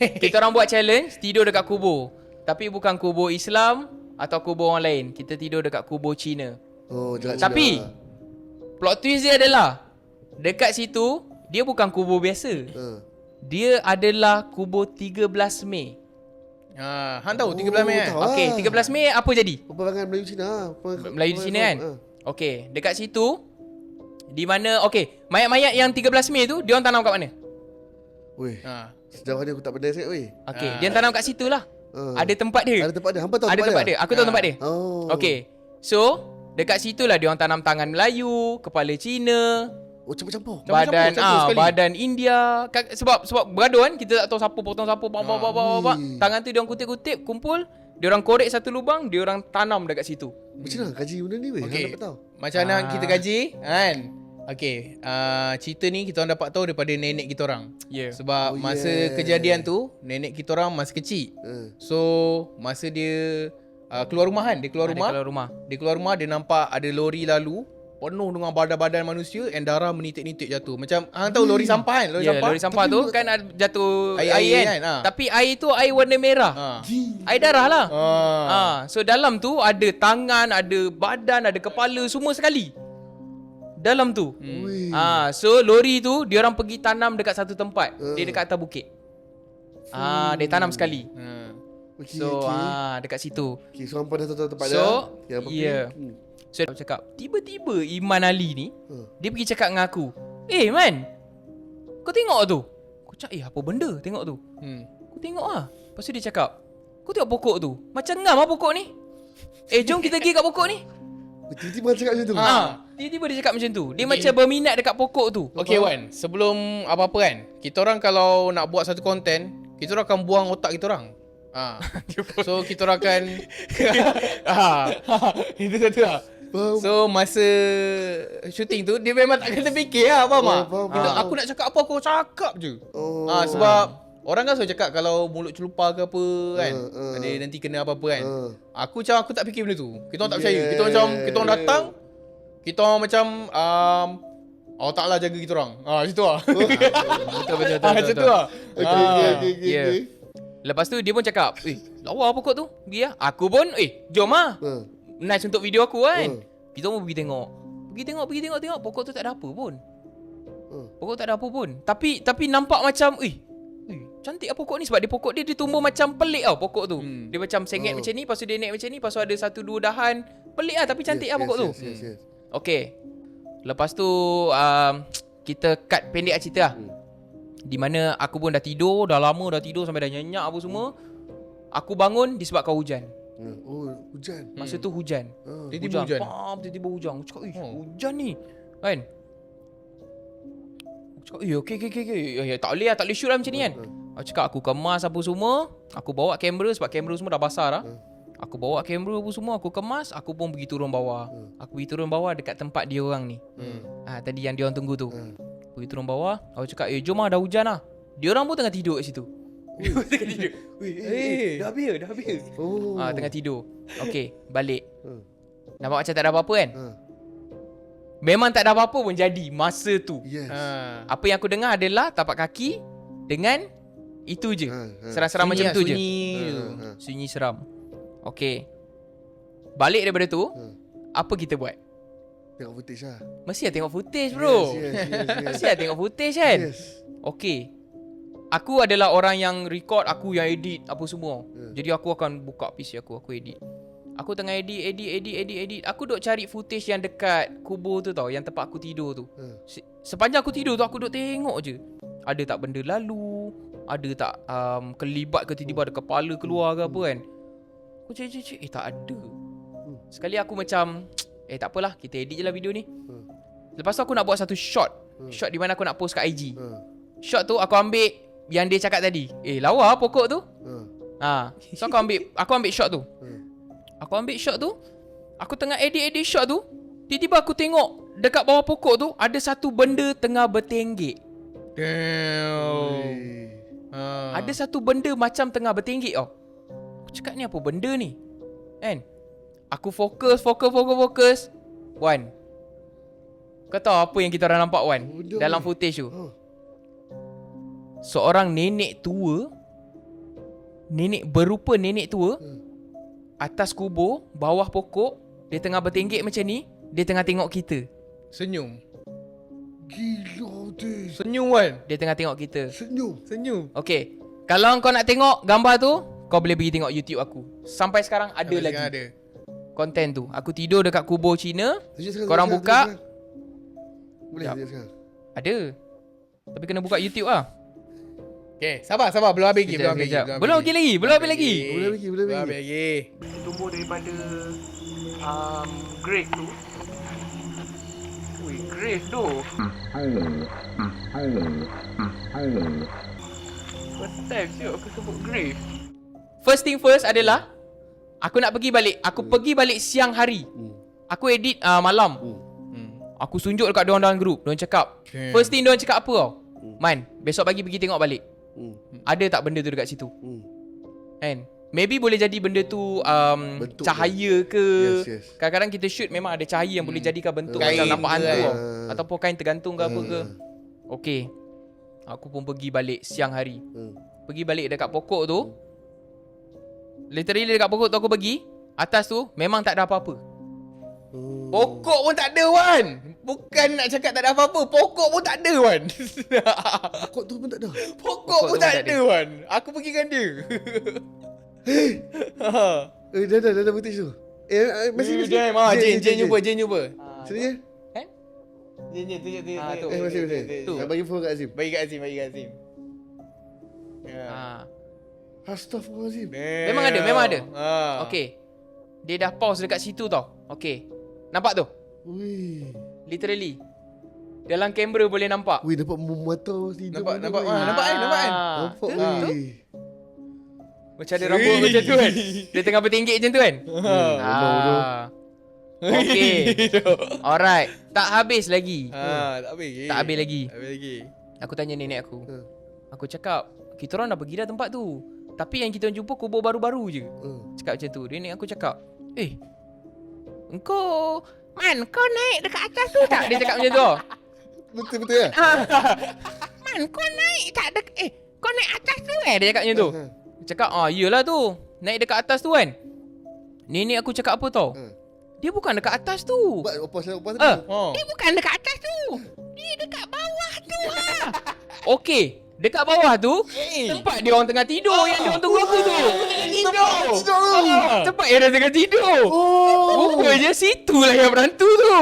Kita orang buat challenge tidur dekat kubur. Tapi bukan kubur Islam atau kubur orang lain. Kita tidur dekat kubur Cina. Tapi plot twist dia adalah dekat situ dia bukan kubur biasa. Dia adalah kubur 13 Mei. Hang tahu 13 Mei kan? Okey, 13 Mei apa jadi? Peperangan Melayu Cina. Melayu di Cina kan? Okey, dekat situ di mana mayat-mayat yang 13 Mei tu dia orang tanam kat mana? Weh. Sejauh ni aku tak pandai sangat weh. Okey, dia tanam kat situ lah. Ada tempat dia. Ada tempat dia. Hampa tahu Ada tempat dia. Aku tahu tempat dia. Okey. So, dekat situ lah dia orang tanam tangan Melayu, kepala Cina, campur-campur. badan India. Sebab bergaduh kan, kita tak tahu siapa potong siapa, tangan tu dia orang kutip-kutip, kumpul, dia orang korek satu lubang, dia orang tanam dekat situ. Macam mana kaji benda ni weh? Okay. Hang dapat tahu. Macam mana kita kaji kan? Okay, cerita ni kita orang dapat tahu daripada nenek kita orang. Sebab masa kejadian tu nenek kita orang masih kecil. So masa dia keluar rumah kan, dia keluar rumah dia nampak ada lori lalu penuh dengan badan-badan manusia and darah menitik-nitik jatuh. Macam hang tahu lori sampah kan? Lori sampah tu kan ada jatuh air kan. Tapi air tu air warna merah. Air darah lah. So dalam tu ada tangan, ada badan, ada kepala, semua sekali dalam tu. So lori tu dia orang pergi tanam dekat satu tempat. Dia dekat atas bukit. Dia tanam sekali. Dekat situ. So hampa dah tahu tempat dia. So aku cakap, tiba-tiba Iman Ali ni dia pergi cakap dengan aku, Man, kau tengok tu. Aku cakap, apa benda tengok tu? Aku tengok lah. Lepas tu dia cakap, kau tengok pokok tu, macam ngam lah pokok ni. Jom kita pergi kat pokok ni. Tiba-tiba cakap macam tu. Tiba-tiba dia cakap macam tu. Dia macam berminat dekat pokok tu. Okay Wan, sebelum apa-apa kan, kita orang kalau nak buat satu konten, kita orang akan buang otak kita orang. So kita orang akan itu satu lah. So masa shooting tu dia memang tak kena fikir lah, faham tak? Aku nak cakap apa, aku cakap je. Sebab orang kan selalu cakap kalau mulut celupar ke apa kan, ada nanti kena apa-apa kan. Aku tak fikir benda tu. Kita orang tak percaya. Kita orang datang, kita orang macam Allah Ta'ala jaga kita orang. Situ lah. Betul. Macam tu lah. Okay. Lepas tu dia pun cakap, lawa pokok tu. Pergi lah. Aku pun, jom lah. Nice untuk video aku kan. Kita pun pergi tengok. Pergi tengok. Pokok tu tak ada apa pun. Tapi nampak macam, cantik lah pokok ni. Sebab pokok dia tumbuh macam pelik tau pokok tu. Dia macam sengit macam ni, lepas tu dia naik macam ni, lepas tu ada 1-2 dahan. Pelik lah tapi cantik lah pokok tu. Okay. Lepas tu kita cut pendek lah cerita lah. Di mana aku pun dah tidur, dah lama dah tidur sampai dah nyenyak apa semua. Aku bangun disebabkan hujan. Hujan. Masa tu hujan. Tiba-tiba hujan. Tiba-tiba hujan. Aku cakap, hujan ni. Kan? Aku cakap, okay. Tak boleh shoot lah macam ni kan. Aku cakap, aku kemas apa semua. Aku bawa kamera sebab kamera semua dah basah dah. Aku bawa kamera apa semua, aku kemas. Aku pun pergi turun bawah. Aku pergi turun bawah dekat tempat dia orang ni. Tadi yang dia orang tunggu tu. Pergi turun bawah. Aku cakap, jom lah, dah hujan lah. Dia orang pun tengah tidur kat situ. Tengah tidur. Dah habis. Tengah tidur. Okay, balik. Nampak macam tak ada apa-apa kan? Memang tak ada apa-apa pun jadi masa tu. Apa yang aku dengar adalah tapak kaki dengan itu je. Seram-seram macam tu je. Sunyi seram. Okay. Balik daripada tu, apa kita buat? Tengok footage lah. Mesti lah tengok footage bro. Mesti lah tengok footage kan. Okay. Aku adalah orang yang record, aku yang edit apa semua. Jadi aku akan buka PC aku edit. Aku tengah edit. Aku duk cari footage yang dekat kubur tu tau, yang tempat aku tidur tu. Sepanjang aku tidur tu aku duk tengok je. Ada tak benda lalu? Ada tak kelibat ke tiba-tiba ada kepala keluar ke apa kan? Aku cek tak ada. Sekali aku macam tak apalah, kita edit je lah video ni. Lepas tu aku nak buat satu shot. Shot di mana aku nak post kat IG. Shot tu aku ambil yang dia cakap tadi. Lawa pokok tu. So aku ambil shot tu. Aku tengah edit shot tu. Tiba-tiba aku tengok dekat bawah pokok tu ada satu benda tengah bertenggek. Ada satu benda macam tengah bertenggek tau. Aku cakap ni apa benda ni? Kan? Aku fokus. Wan, kau tahu apa yang kita orang nampak Wan? Dalam footage tu. Seorang nenek tua berupa nenek tua. Atas kubur, bawah pokok, dia tengah bertenggek macam ni, dia tengah tengok kita. Senyum. Gila betul. Senyum kan? Dia tengah tengok kita. Senyum. Okay, kalau kau nak tengok gambar tu, kau boleh pergi tengok YouTube aku. Sampai sekarang ada Sampai lagi sekarang ada. konten tu. Aku tidur dekat kubur Cina. Tunjuk sekarang, Korang tunjuk buka. sekarang. Boleh Sekejap. tunjuk sekarang. Ada. Tapi kena buka YouTube lah. Okay, sabar. Belum habis lagi. Kejap, kejap. Belum habis lagi. Belum habis lagi. Boleh bagi, boleh Belum bagi. habis lagi. Tumbuh daripada grave tu. Ui, grave tu. First time siap aku sebut grave. First thing first adalah aku nak pergi balik. Aku pergi balik siang hari. Aku edit malam. Aku tunjuk dekat diorang dalam group. Diorang cakap, Okay. first thing diorang cakap apa tau? Man, besok pagi pergi tengok balik. Ada tak benda tu dekat situ? Kan? Maybe boleh jadi benda tu Bentuk cahaya ke. Yes. Kadang-kadang kita shoot memang ada cahaya yang boleh jadikan bentuk Kain macam nampak ke hantu kan? tau. Ataupun kain tergantung ke apa ke. Okay. Aku pun pergi balik siang hari. Pergi balik dekat pokok tu. Literally dekat pokok tu aku pergi. Atas tu memang tak ada apa-apa. Pokok pun tak ada Wan. Bukan nak cakap tak ada apa-apa. Pokok pun tak ada Wan. Pokok tu pun tak ada. Pokok pun tak ada Wan. Aku pergi dengan dia. Dah footage tu. Masih. Jane jumpa. Sini je. Jane tunjuk. tu. Masih. Tu. Bagi phone kat Azim. Bagi kat Azim. Ha. Astaghfirullahalazim. Memang ada. Ha. Okay. Dia dah pause dekat situ tau. Okay. Nampak tu? Wih. Literally. Dalam kamera boleh nampak. Wih, dapat mata hidup. Nampak. Nampak kan? Nampak. Wih. Macam ada rambut macam tu kan. Dia tengah bertinggik macam tu kan. Okay. Alright. Tak habis lagi. Tak habis lagi. Tak habis lagi. Tak habis lagi. Aku tanya nenek aku. Aku cakap, kita orang dah pergi dah tempat tu. Tapi yang kita jumpa kubur baru-baru je. Cakap macam tu. Nenek aku cakap, engkau Man, kau naik dekat atas tu tak? Dia cakap macam tu. Betul ya? Man, kau naik tak dekat kau naik atas tu Dia cakap macam tu. Dia cakap, iyalah tu. Naik dekat atas tu kan. Nenek aku cakap apa tau? Dia bukan dekat atas tu. Buat opas tadi. Dia bukan dekat atas tu. Dia dekat bawah tu Okey, dekat bawah tu tempat dia orang tengah tidur yang dia orang tunggu aku tu. Tempat yang dia tengah tidur. Rupanya situlah yang berantu tu.